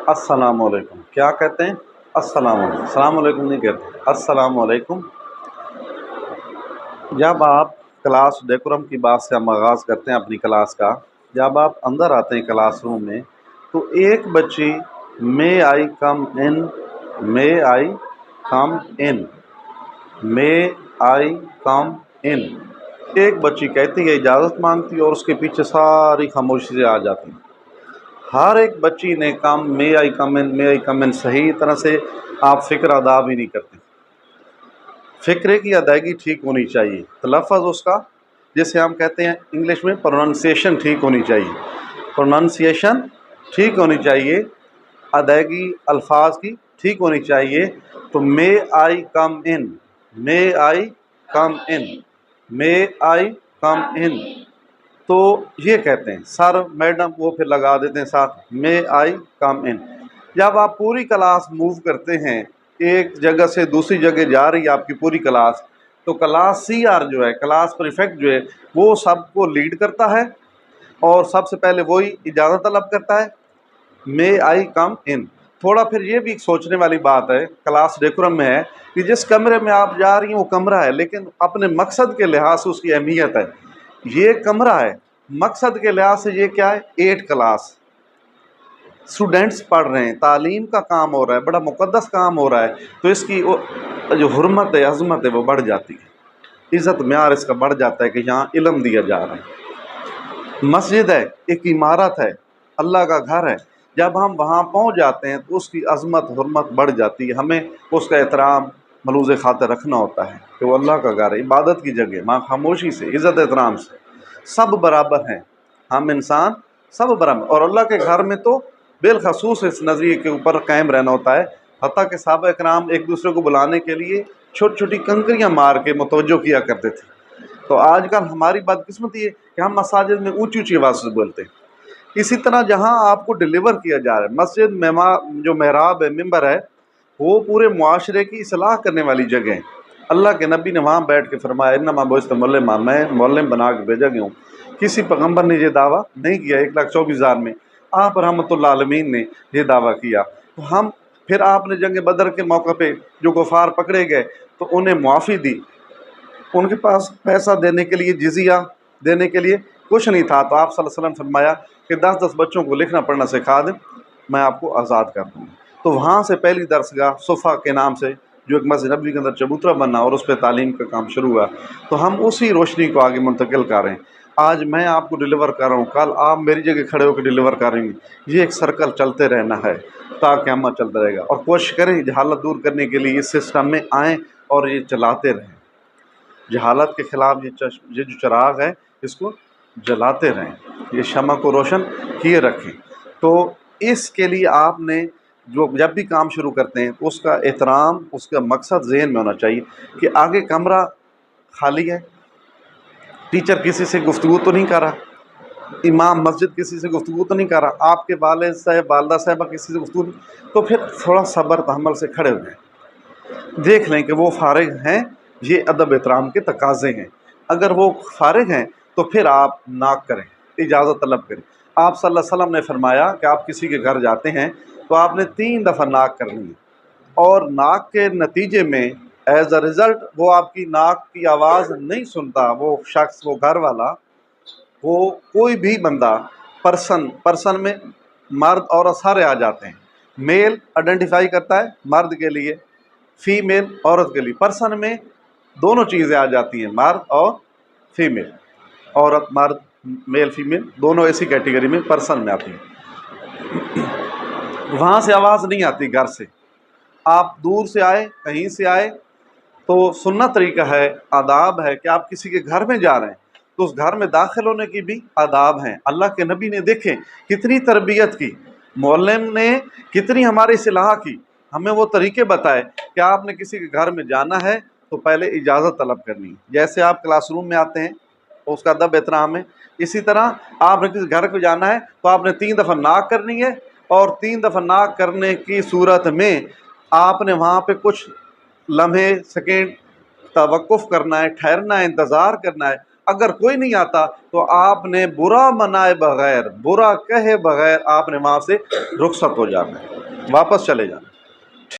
السلام علیکم کیا کہتے ہیں؟ السلام علیکم، السلام علیکم نہیں کہتے، السلام علیکم۔ جب آپ کلاس ڈیکورم کی بات سے ہم آغاز کرتے ہیں اپنی کلاس کا، جب آپ اندر آتے ہیں کلاس روم میں تو ایک بچی مے آئی کم ان، مے آئی کم ان، مے آئی کم ان، ایک بچی کہتی ہے، اجازت مانگتی ہے، اور اس کے پیچھے ساری خاموشی سے آ جاتی ہے۔ ہر ایک بچی نے کام مے آئی کم ان، مے آئی کم ان صحیح طرح سے آپ فکر ادا بھی نہیں کرتے۔ فکرے کی ادائیگی ٹھیک ہونی چاہیے، تلفظ اس کا جسے ہم کہتے ہیں انگلش میں پروننسیشن ٹھیک ہونی چاہیے، پروننسیشن ٹھیک ہونی چاہیے، ادائیگی الفاظ کی ٹھیک ہونی چاہیے۔ تو مے آئی کم ان، مے آئی کم ان، مے آئی کم ان، تو یہ کہتے ہیں سر میڈم، وہ پھر لگا دیتے ہیں ساتھ مے آئی کم ان۔ جب آپ پوری کلاس موو کرتے ہیں، ایک جگہ سے دوسری جگہ جا رہی ہے آپ کی پوری کلاس، تو کلاس سی آر جو ہے، کلاس پریفیکٹ جو ہے، وہ سب کو لیڈ کرتا ہے اور سب سے پہلے وہی اجازت طلب کرتا ہے، مے آئی کم ان۔ تھوڑا پھر یہ بھی سوچنے والی بات ہے، کلاس ڈیکورم میں ہے کہ جس کمرے میں آپ جا رہی ہیں وہ کمرہ ہے، لیکن اپنے مقصد کے لحاظ سے اس کی اہمیت ہے۔ یہ کمرہ ہے، مقصد کے لحاظ سے یہ کیا ہے؟ 8 کلاس، اسٹوڈنٹس پڑھ رہے ہیں، تعلیم کا کام ہو رہا ہے، بڑا مقدس کام ہو رہا ہے، تو اس کی جو حرمت ہے، عظمت ہے، وہ بڑھ جاتی ہے، عزت معیار اس کا بڑھ جاتا ہے کہ یہاں علم دیا جا رہا ہے۔ مسجد ہے، ایک عمارت ہے، اللہ کا گھر ہے، جب ہم وہاں پہنچ جاتے ہیں تو اس کی عظمت حرمت بڑھ جاتی ہے، ہمیں اس کا احترام ملوز خاطر رکھنا ہوتا ہے کہ وہ اللہ کا گھر ہے، عبادت کی جگہ، وہاں خاموشی سے، عزت احترام سے سب برابر ہیں، ہم انسان سب برابر، اور اللہ کے گھر میں تو بالخصوص اس نظریے کے اوپر قائم رہنا ہوتا ہے۔ حتیٰ کہ صحابہ کرام ایک دوسرے کو بلانے کے لیے چھوٹی چھوٹی کنکریاں مار کے متوجہ کیا کرتے تھے۔ تو آج کل ہماری بدقسمتی ہے کہ ہم مساجد میں اونچی اونچی آواز سے بولتے ہیں۔ اسی طرح جہاں آپ کو ڈیلیور کیا جا رہا ہے، مسجد جو محراب ہے، ممبر ہے، وہ پورے معاشرے کی اصلاح کرنے والی جگہ ہے۔ اللہ کے نبی نے وہاں بیٹھ کے فرمایا، انما بعثت معلما، میں معلم بنا کے بھیجا گیا ہوں۔ کسی پیغمبر نے یہ دعویٰ نہیں کیا 1,24,000 میں، آپ رحمۃ اللہ عالمین نے یہ دعویٰ کیا۔ تو ہم پھر آپ نے جنگ بدر کے موقع پہ جو کفار پکڑے گئے تو انہیں معافی دی، ان کے پاس پیسہ دینے کے لیے، جزیہ دینے کے لیے کچھ نہیں تھا، تو آپ صلی اللہ علیہ وسلم فرمایا کہ 10 بچوں کو لکھنا پڑھنا سکھا دیں، میں آپ کو آزاد کر دوں گا۔ تو وہاں سے پہلی درسگاہ صفا کے نام سے جو ایک مسجد نبوی کے اندر چبوترا بنا اور اس پہ تعلیم کا کام شروع ہوا، تو ہم اسی روشنی کو آگے منتقل کر رہے ہیں۔ آج میں آپ کو ڈیلیور کر رہا ہوں، کل آپ میری جگہ کھڑے ہو کے ڈیلیور کر رہی ہیں، یہ ایک سرکل چلتے رہنا ہے تا قیامت چلتا رہے گا، اور کوشش کریں جہالت دور کرنے کے لیے اس سسٹم میں آئیں اور یہ چلاتے رہیں، جہالت کے خلاف یہ جو چراغ ہے اس کو جلاتے رہیں، یہ شمع کو روشن کیے رکھیں۔ تو اس کے لیے آپ نے جب بھی کام شروع کرتے ہیں تو اس کا احترام، اس کا مقصد ذہن میں ہونا چاہیے کہ آگے کمرہ خالی ہے، ٹیچر کسی سے گفتگو تو نہیں کر رہا، امام مسجد کسی سے گفتگو تو نہیں کر رہا، آپ کے والد صاحب، والدہ صاحبہ کسی سے گفتگو نہیں، تو پھر تھوڑا صبر تحمل سے کھڑے ہو جائیں، دیکھ لیں کہ وہ فارغ ہیں، یہ ادب احترام کے تقاضے ہیں۔ اگر وہ فارغ ہیں تو پھر آپ ناک کریں، اجازت طلب کریں۔ آپ صلی اللہ علیہ وسلم نے فرمایا کہ آپ کسی کے گھر جاتے ہیں تو آپ نے 3 دفعہ ناک کرنی ہے، اور ناک کے نتیجے میں ایز اے رزلٹ وہ آپ کی ناک کی آواز نہیں سنتا، وہ شخص، وہ گھر والا، وہ کوئی بھی بندہ، پرسن میں مرد عورت سارے آ جاتے ہیں، میل آئیڈینٹیفائی کرتا ہے مرد کے لیے، فیمیل عورت کے لیے، پرسن میں دونوں چیزیں آ جاتی ہیں، مرد اور فیمیل، عورت مرد، میل فیمیل دونوں ایسی کیٹیگری میں پرسن میں آتی ہیں۔ وہاں سے آواز نہیں آتی، گھر سے آپ دور سے آئے، کہیں سے آئے، تو سننا طریقہ ہے، آداب ہے کہ آپ کسی کے گھر میں جا رہے ہیں تو اس گھر میں داخل ہونے کی بھی آداب ہیں۔ اللہ کے نبی نے دیکھیں کتنی تربیت کی، معلم نے کتنی ہماری اصلاح کی، ہمیں وہ طریقے بتائے کہ آپ نے کسی کے گھر میں جانا ہے تو پہلے اجازت طلب کرنی ہے، جیسے آپ کلاس روم میں آتے ہیں تو اس کا ادب احترام ہے، اسی طرح آپ نے کسی گھر کو جانا ہے تو آپ نے 3 دفعہ ناک کرنی ہے، اور 3 دفعہ ناک کرنے کی صورت میں آپ نے وہاں پہ کچھ لمحے، سیکنڈ توقف کرنا ہے، ٹھہرنا ہے، انتظار کرنا ہے۔ اگر کوئی نہیں آتا تو آپ نے برا منائے بغیر، برا کہے بغیر آپ نے وہاں سے رخصت ہو جانا ہے۔ واپس چلے جانا.